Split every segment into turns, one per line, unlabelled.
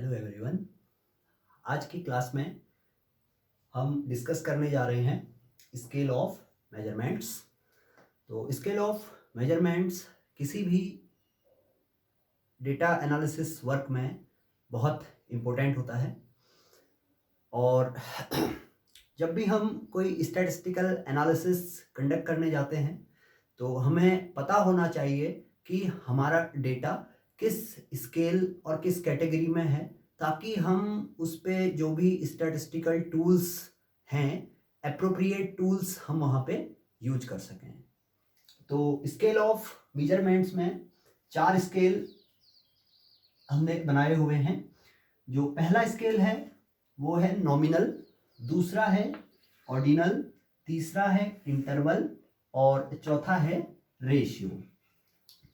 Hello everyone. आज की class में हम डिस्कस करने जा रहे हैं स्केल ऑफ मेजरमेंट्स। तो स्केल ऑफ मेजरमेंट्स किसी भी डेटा एनालिसिस वर्क में बहुत इम्पोर्टेंट होता है और जब भी हम कोई स्टैटिस्टिकल एनालिसिस कंडक्ट करने जाते हैं तो हमें पता होना चाहिए कि हमारा डेटा किस स्केल और किस कैटेगरी में है, ताकि हम उस पे जो भी स्टैटिस्टिकल टूल्स हैं, एप्रोप्रिएट टूल्स हम वहाँ पे यूज कर सकें। तो स्केल ऑफ मेजरमेंट्स में 4 स्केल हमने बनाए हुए हैं। जो पहला स्केल है वो है नॉमिनल, दूसरा है ऑर्डिनल, तीसरा है इंटरवल और चौथा है रेशियो।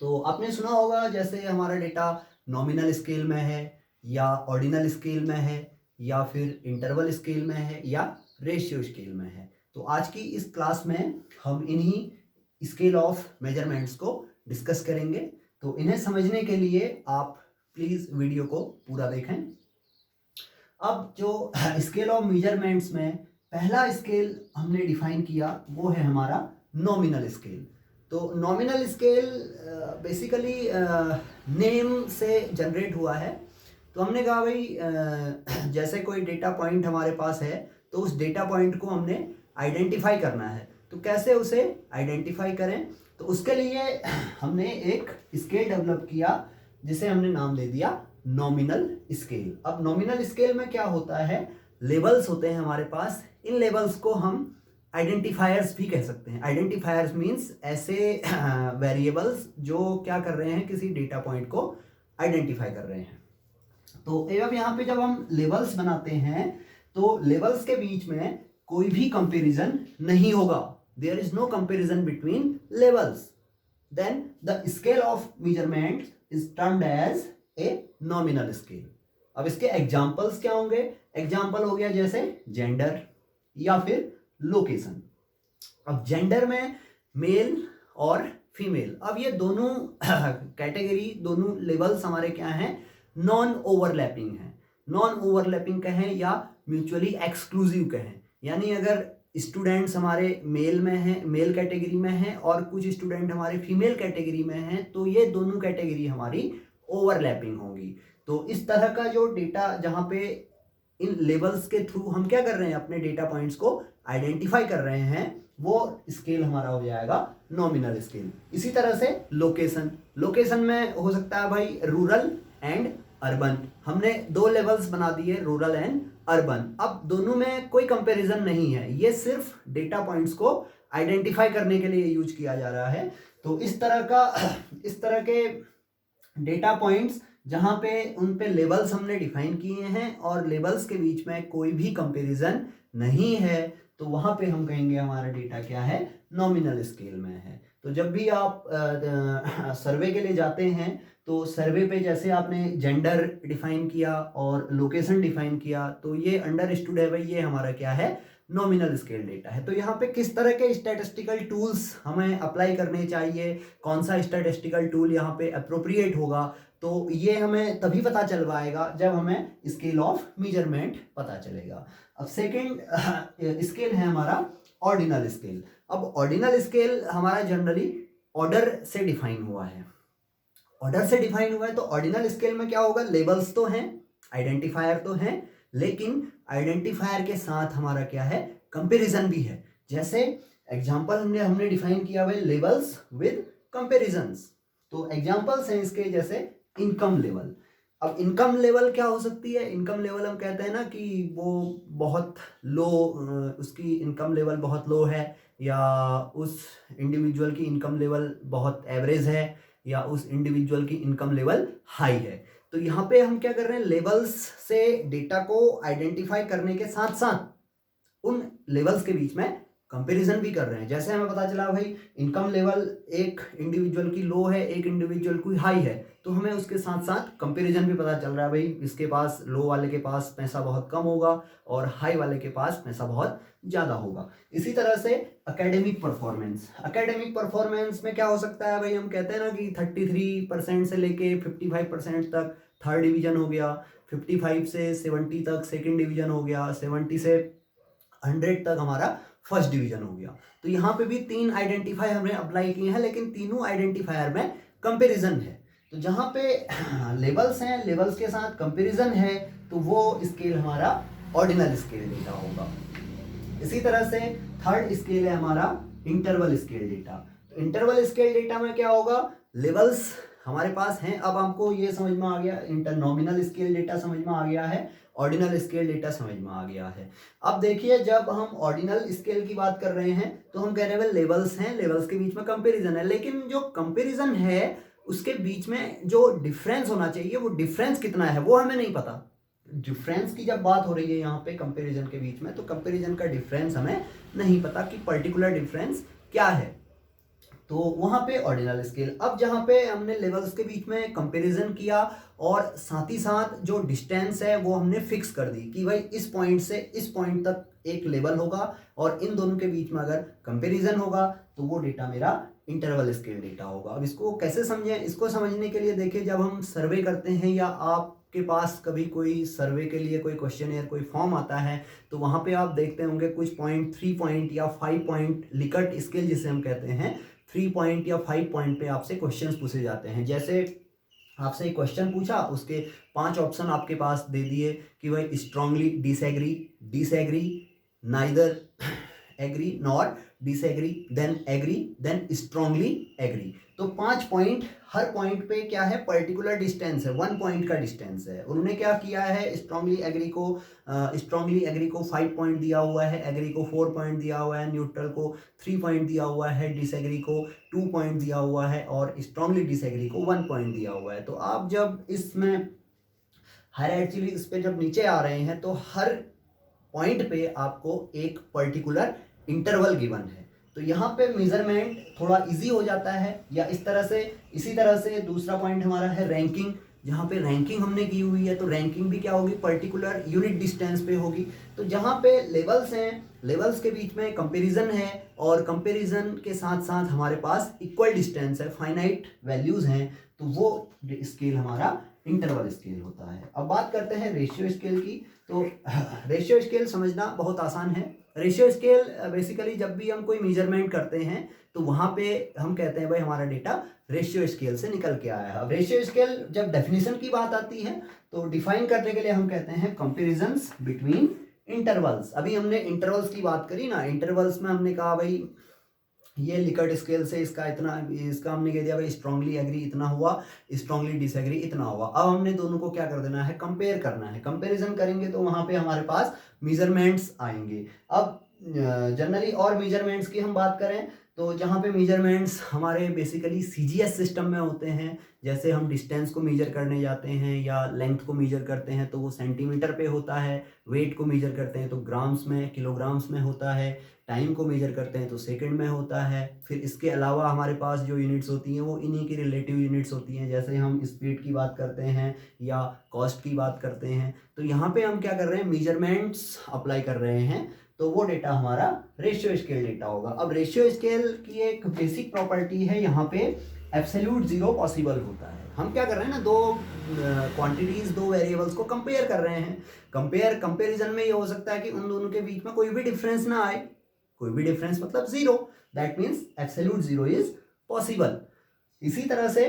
तो आपने सुना होगा जैसे हमारा डेटा नॉमिनल स्केल में है या ऑर्डिनल स्केल में है या फिर इंटरवल स्केल में है या रेशियो स्केल में है। तो आज की इस क्लास में हम इन्हीं स्केल ऑफ मेजरमेंट्स को डिस्कस करेंगे। तो इन्हें समझने के लिए आप प्लीज़ वीडियो को पूरा देखें। अब जो स्केल ऑफ मेजरमेंट्स में पहला स्केल हमने डिफाइन किया वो है हमारा नॉमिनल स्केल। तो नॉमिनल स्केल बेसिकली नेम से जनरेट हुआ है। तो हमने कहा भाई जैसे कोई डेटा पॉइंट हमारे पास है तो उस डेटा पॉइंट को हमने आइडेंटिफाई करना है। तो कैसे उसे आइडेंटिफाई करें, तो उसके लिए हमने एक स्केल डेवलप किया जिसे हमने नाम दे दिया नॉमिनल स्केल। अब नॉमिनल स्केल में क्या होता है, लेबल्स होते हैं हमारे पास। इन लेबल्स को हम आइडेंटिफायर्स भी कह सकते हैं। आइडेंटिफायर्स मीन्स ऐसे वेरिएबल्स जो क्या कर रहे हैं, किसी डेटा पॉइंट को आइडेंटिफाई कर रहे हैं। तो अब यहाँ पे जब हम लेबल्स बनाते हैं तो लेबल्स के बीच में कोई भी कंपैरिजन नहीं होगा। There is no comparison between labels. Then the scale of measurement is termed as a nominal scale. अब इसके एग्जांपल्स क्या होंगे? एग्जांपल हो गया जैसे जेंडर या फिर लोकेशन। अब जेंडर में मेल और फीमेल, अब ये दोनों कैटेगरी, दोनों लेवल्स हमारे क्या हैं, नॉन ओवरलैपिंग हैं। नॉन ओवरलैपिंग कहें या म्यूचुअली एक्सक्लूसिव कहें, यानी अगर स्टूडेंट्स हमारे मेल में हैं, मेल कैटेगरी में हैं और कुछ स्टूडेंट हमारे फीमेल कैटेगरी में हैं, तो ये दोनों कैटेगरी हमारी ओवरलैपिंग होंगी। तो इस तरह का जो डेटा, जहाँ पे इन लेबल्स के थ्रू हम क्या कर रहे हैं, अपने डेटा पॉइंट्स को आइडेंटिफाई कर रहे हैं, वो स्केल हमारा हो जाएगा नॉमिनल स्केल। इसी तरह से लोकेशन, लोकेशन में हो सकता है भाई रूरल एंड अर्बन। हमने 2 लेवल्स बना दिए, रूरल एंड अर्बन। अब दोनों में कोई कंपैरिजन नहीं है, ये सिर्फ डेटा पॉइंट्स को आइडेंटिफाई करने के लिए यूज किया जा रहा है। तो इस तरह के डेटा पॉइंट्स जहां पे उन पे लेबल्स हमने डिफाइन किए हैं और लेबल्स के बीच में कोई भी कंपैरिजन नहीं है, तो वहां पे हम कहेंगे हमारा डेटा क्या है, नॉमिनल स्केल में है। तो जब भी आप सर्वे के लिए जाते हैं तो सर्वे पे जैसे आपने जेंडर डिफाइन किया और लोकेशन डिफाइन किया, तो ये अंडरस्टूड है भाई, ये हमारा क्या है, नॉमिनल स्केल डेटा है। तो यहाँ पे किस तरह के स्टैटिस्टिकल टूल्स हमें अप्लाई करने चाहिए, कौन सा स्टैटिस्टिकल टूल यहाँ पे अप्रोप्रिएट होगा, तो ये हमें तभी पता चल पाएगा जब हमें स्केल ऑफ मेजरमेंट पता चलेगा। अब सेकेंड स्केल है हमारा ऑर्डिनल स्केल। अब ऑर्डिनल स्केल हमारा जनरली ऑर्डर से डिफाइन हुआ है। ऑर्डर से डिफाइन हुआ है तो ऑर्डिनल स्केल में क्या होगा, लेबल्स तो हैं, आइडेंटिफायर तो हैं, लेकिन आइडेंटिफायर के साथ हमारा क्या है, कंपैरिजन भी है। जैसे एग्जांपल हमने डिफाइन किया हुआ है लेबल्स विद कंपैरिजन्स। तो एग्जांपल्स हैं इसके जैसे इनकम लेवल। अब इनकम लेवल क्या हो सकती है, इनकम लेवल हम कहते हैं ना कि वो बहुत लो, उसकी इनकम लेवल बहुत लो है, या उस इंडिविजुअल की इनकम लेवल बहुत एवरेज है, या उस इंडिविजुअल की इनकम लेवल हाई है। तो यहाँ पे हम क्या कर रहे हैं, लेवल्स से डेटा को आइडेंटिफाई करने के साथ साथ उन लेवल्स के बीच में कंपैरिजन भी कर रहे हैं। जैसे हमें पता चला भाई इनकम लेवल एक इंडिविजुअल की लो है, एक इंडिविजुअल की हाई है, तो हमें उसके साथ साथ कंपैरिजन भी पता चल रहा है भाई इसके पास, लो वाले के पास पैसा बहुत कम होगा और हाई वाले के पास पैसा बहुत ज़्यादा होगा। इसी तरह से एकेडमिक परफॉर्मेंस, एकेडमिक परफॉर्मेंस में क्या हो सकता है भाई, हम कहते हैं ना कि 33% से लेके 55% तक थर्ड डिवीजन हो गया, 55 से 70 तक सेकंड डिवीजन हो गया, 70 से 100 तक हमारा फर्स्ट डिवीजन हो गया। तो यहाँ पे भी 3 आइडेंटिफाई हमने अप्लाई किए हैं, लेकिन तीनों आइडेंटिफायर में कंपैरिजन है। तो जहाँ पे लेवल्स हैं, लेवल्स के साथ कंपैरिजन है, तो वो स्केल हमारा ऑर्डिनल स्केल डेटा होगा। इसी तरह से थर्ड स्केल है हमारा इंटरवल स्केल डेटा। तो इंटरवल स्केल डेटा में क्या होगा, लेवल्स हमारे पास हैं। अब हमको ये समझ में आ गया, नॉमिनल स्केल डेटा समझ में आ गया है, ऑर्डिनल स्केल डेटा समझ में आ गया है। अब देखिए, जब हम ऑर्डिनल स्केल की बात कर रहे हैं तो हम कह रहे हैं लेवल्स हैं, लेवल्स के बीच में कंपैरिजन है, लेकिन जो कंपैरिजन है उसके बीच में जो डिफरेंस होना चाहिए, वो डिफरेंस कितना है वो हमें नहीं पता। डिफरेंस की जब बात हो रही है यहाँ पे कंपैरिजन के बीच में, तो कंपैरिजन का डिफरेंस हमें नहीं पता कि पर्टिकुलर डिफरेंस क्या है, तो वहाँ पे ऑर्डिनल स्केल। अब जहाँ पे हमने लेवल्स के बीच में कंपैरिजन किया और साथ ही साथ जो डिस्टेंस है वो हमने फिक्स कर दी कि भाई इस पॉइंट से इस पॉइंट तक एक लेवल होगा और इन दोनों के बीच में अगर कंपैरिजन होगा तो वो डेटा मेरा इंटरवल स्केल डेटा होगा। अब इसको कैसे समझें, इसको समझने के लिए देखिए, जब हम सर्वे करते हैं या आपके पास कभी कोई सर्वे के लिए कोई क्वेश्चन कोई फॉर्म आता है, तो वहाँ पे आप देखते होंगे कुछ पॉइंट, 3 पॉइंट या 5 पॉइंट लिकर्ट स्केल जिसे हम कहते हैं, 3 पॉइंट या 5 पॉइंट पे आपसे क्वेश्चंस पूछे जाते हैं। जैसे आपसे एक क्वेश्चन पूछा, उसके 5 ऑप्शन आपके पास दे दिए कि भाई strongly disagree, disagree, neither agree nor disagree, then agree, then strongly agree. तो 5 पॉइंट, हर पॉइंट पे क्या है, पर्टिकुलर डिस्टेंस है, 1 पॉइंट का डिस्टेंस है। उन्होंने क्या किया है, स्ट्रांगली एग्री को 5 पॉइंट दिया हुआ है, एग्री को 4 पॉइंट दिया हुआ है, न्यूट्रल को 3 पॉइंट दिया हुआ है, डिसएग्री को 2 पॉइंट दिया हुआ है और स्ट्रांगली डिसएग्री को 1 पॉइंट दिया हुआ है। तो आप जब इसमें हायरार्चिकली इस पे जब नीचे आ रहे हैं, तो हर पॉइंट पे आपको एक पर्टिकुलर इंटरवल गिवन है, तो यहाँ पे मेजरमेंट थोड़ा इजी हो जाता है। या इस तरह से, इसी तरह से दूसरा पॉइंट हमारा है रैंकिंग। जहाँ पे रैंकिंग हमने की हुई है, तो रैंकिंग भी क्या होगी, पर्टिकुलर यूनिट डिस्टेंस पे होगी। तो जहाँ पे लेवल्स हैं, लेवल्स के बीच में कंपैरिजन है और कंपैरिजन के साथ साथ हमारे पास इक्वल डिस्टेंस है, फाइनाइट वैल्यूज हैं, तो वो स्केल हमारा इंटरवल स्केल होता है। अब बात करते हैं रेशियो स्केल की। तो रेशियो स्केल समझना बहुत आसान है। रेशियो स्केल बेसिकली जब भी हम कोई मेजरमेंट करते हैं तो वहाँ पे हम कहते हैं भाई हमारा डेटा रेशियो स्केल से निकल के आया है। अब रेशियो स्केल जब डेफिनेशन की बात आती है तो डिफाइन करने के लिए हम कहते हैं कंपैरिजंस बिटवीन इंटरवल्स। अभी हमने इंटरवल्स की बात करी ना, इंटरवल्स में हमने कहा भाई ये लिकर्ट स्केल से इसका इतना, इसका हमने कह दिया भाई स्ट्रांगली एग्री इतना हुआ, स्ट्रांगली डिसएग्री इतना हुआ। अब हमने दोनों को क्या कर देना है, कंपेयर करना है। कंपैरिजन करेंगे तो वहाँ पे हमारे पास मेजरमेंट्स आएंगे। अब जनरली और मेजरमेंट्स की हम बात करें तो जहाँ पे मेजरमेंट्स हमारे बेसिकली सीजीएस सिस्टम में होते हैं, जैसे हम डिस्टेंस को मेजर करने जाते हैं या लेंथ को मेजर करते हैं तो वो सेंटीमीटर पे होता है, वेट को मेजर करते हैं तो ग्राम्स में, किलोग्राम्स में होता है, टाइम को मेजर करते हैं तो सेकंड में होता है। फिर इसके अलावा हमारे पास जो यूनिट्स होती हैं वो इन्हीं की रिलेटिव यूनिट्स होती हैं, जैसे हम स्पीड की बात करते हैं या कॉस्ट की बात करते हैं। तो यहाँ पे हम क्या कर रहे हैं, मेजरमेंट्स अप्लाई कर रहे हैं, तो वो डेटा हमारा रेशियो स्केल डेटा होगा। अब रेशियो स्केल की एक बेसिक प्रॉपर्टी है, यहाँ पे एब्सोल्यूट जीरो पॉसिबल होता है। हम क्या कर रहे हैं ना, दो क्वांटिटीज, दो वेरिएबल्स को कंपेयर कर रहे हैं। कंपेरिजन में ये हो सकता है कि उन दोनों के बीच में कोई भी डिफरेंस ना आए, कोई भी डिफरेंस मतलब zero, that means absolute zero is possible. इसी तरह से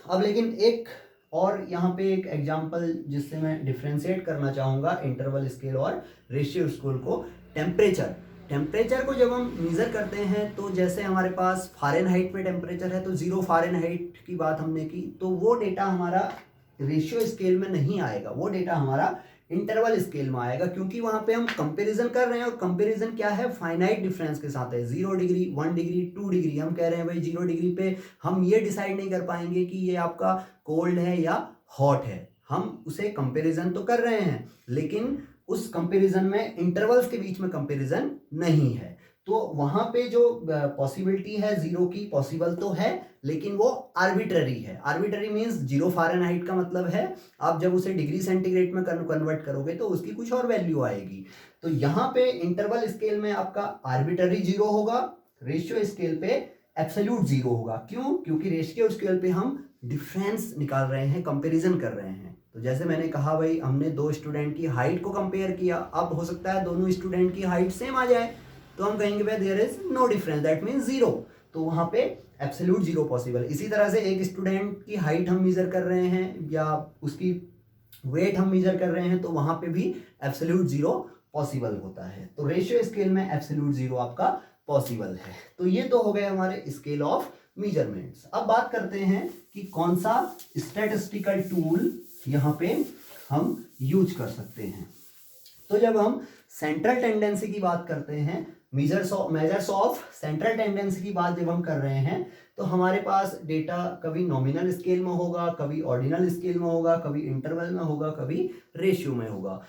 अब लेकिन एक और यहाँ पे एक एग्जांपल जिससे मैं डिफ्रेंशिएट करना चाहूँगा इंटरवल स्केल और रेशियो स्केल को, टेम्परेचर को जब हम मेज़र करते हैं तो जैसे हमारे पास फ़ारेनहाइट में टेम्परेचर है तो 0 फ़ारेनहाइट की बात हमने की, तो वो डेटा हमारा रेशियो स्केल में नहीं आएगा, वो डेटा हमारा इंटरवल स्केल में आएगा, क्योंकि वहाँ पे हम कंपैरिजन कर रहे हैं और कंपैरिजन क्या है, फाइनाइट डिफरेंस के साथ है। 0 डिग्री, 1 डिग्री, 2 डिग्री, हम कह रहे हैं भाई 0 डिग्री पे हम ये डिसाइड नहीं कर पाएंगे कि ये आपका कोल्ड है या हॉट है। हम उसे कंपैरिजन तो कर रहे हैं लेकिन उस कंपैरिजन में इंटरवल्स के बीच में कंपैरिजन नहीं है, तो वहाँ पे जो पॉसिबिलिटी है जीरो की, पॉसिबल तो है लेकिन वो आर्बिट्ररी है। आर्बिट्ररी मीन्स 0 फ़ारेनहाइट का मतलब है आप जब उसे डिग्री सेंटीग्रेड में कन्वर्ट करोगे तो उसकी कुछ और वैल्यू आएगी। तो यहाँ पे इंटरवल स्केल में आपका आर्बिट्ररी जीरो होगा, रेशियो स्केल पे एब्सोल्यूट जीरो होगा। क्यों? क्योंकि रेशियो स्केल पे हम डिफरेंस निकाल रहे हैं, कंपैरिजन कर रहे हैं। तो जैसे मैंने कहा भाई, हमने दो स्टूडेंट की हाइट को कंपेयर किया, अब हो सकता है दोनों स्टूडेंट की हाइट सेम आ जाए, तो हम कहेंगे भाई there is no difference, that means zero. तो वहाँ पे एब्सोल्यूट जीरो पॉसिबल। इसी तरह से एक स्टूडेंट की हाइट हम मेजर कर रहे हैं या उसकी वेट हम मेजर कर रहे हैं, तो वहाँ पे भी एब्सोल्यूट जीरो पॉसिबल होता है। तो रेशियो स्केल में एब्सोल्यूट जीरो आपका पॉसिबल है। तो ये तो हो गए हमारे स्केल ऑफ मेजरमेंट्स। अब बात करते हैं कि कौन सा स्टैटिस्टिकल टूल यहाँ पे हम यूज कर सकते हैं। तो जब हम सेंट्रल टेंडेंसी की बात करते हैं, मेजर्स ऑफ सेंट्रल टेंडेंसी की बात जब हम कर रहे हैं, तो हमारे पास डेटा कभी नॉमिनल स्केल में होगा, कभी ऑर्डिनल स्केल में होगा, कभी इंटरवल में होगा, कभी रेशियो में होगा।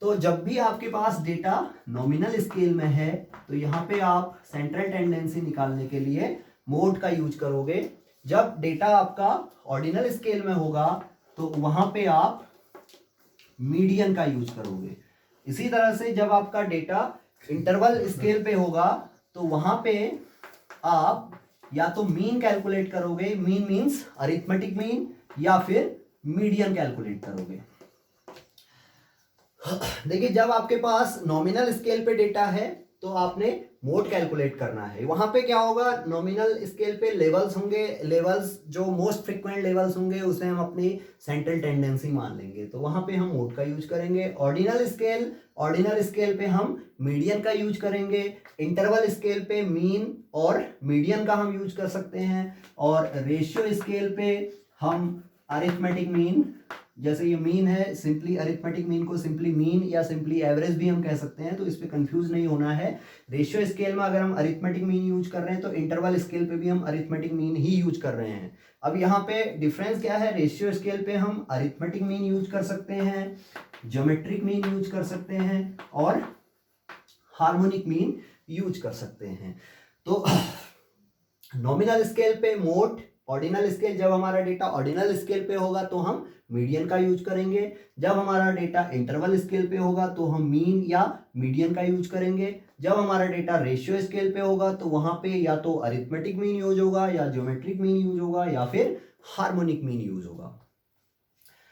तो जब भी आपके पास डेटा नॉमिनल स्केल में है, तो यहाँ पे आप सेंट्रल टेंडेंसी निकालने के लिए मोड का यूज करोगे। जब डेटा आपका ऑर्डिनल स्केल में होगा, तो वहां पे आप मीडियन का यूज करोगे। इसी तरह से जब आपका डेटा इंटरवल स्केल पे होगा, तो वहां पे आप या तो मीन कैलकुलेट करोगे, मीन मीन्स अरिथमेटिक मीन, या फिर मीडियन कैलकुलेट करोगे। देखिए, जब आपके पास नॉमिनल स्केल पे डेटा है, तो आपने मोड कैलकुलेट करना है। वहां पे क्या होगा, नॉमिनल स्केल पे लेवल्स होंगे, लेवल्स जो मोस्ट फ्रिक्वेंट लेवल्स होंगे उसे हम अपनी सेंट्रल टेंडेंसी मान लेंगे, तो वहां पे हम मोड का यूज करेंगे। ऑर्डिनल स्केल पे हम मीडियन का यूज करेंगे। इंटरवल स्केल पे मीन और मीडियन का हम यूज कर सकते हैं। और रेशियो स्केल पे हम अरिथमेटिक मीन, जैसे ये मीन है, सिंपली अरिथमेटिक मीन को सिंपली मीन या सिंपली एवरेज भी हम कह सकते हैं, तो इस पे कंफ्यूज नहीं होना है। रेशियो स्केल में अगर हम अरिथमेटिक मीन यूज कर रहे हैं, तो इंटरवल स्केल पे भी हम अरिथमेटिक मीन ही यूज कर रहे हैं। अब यहाँ पे डिफरेंस क्या है, रेशियो स्केल पे हम अरिथमेटिक मीन यूज कर सकते हैं, ज्योमेट्रिक मीन यूज कर सकते हैं, और हार्मोनिक मीन यूज कर सकते हैं। तो नॉमिनल स्केल पे मोड, ऑर्डिनल स्केल, जब हमारा डेटा ऑर्डिनल स्केल पे होगा तो हम मीडियन का यूज करेंगे। जब हमारा डेटा इंटरवल स्केल पे होगा तो हम मीन या मीडियन का यूज करेंगे। जब हमारा डेटा रेशियो स्केल पे होगा, तो वहां पे या तो अरिथमेटिक मीन यूज होगा, या ज्योमेट्रिक मीन यूज होगा, या फिर हार्मोनिक मीन यूज होगा।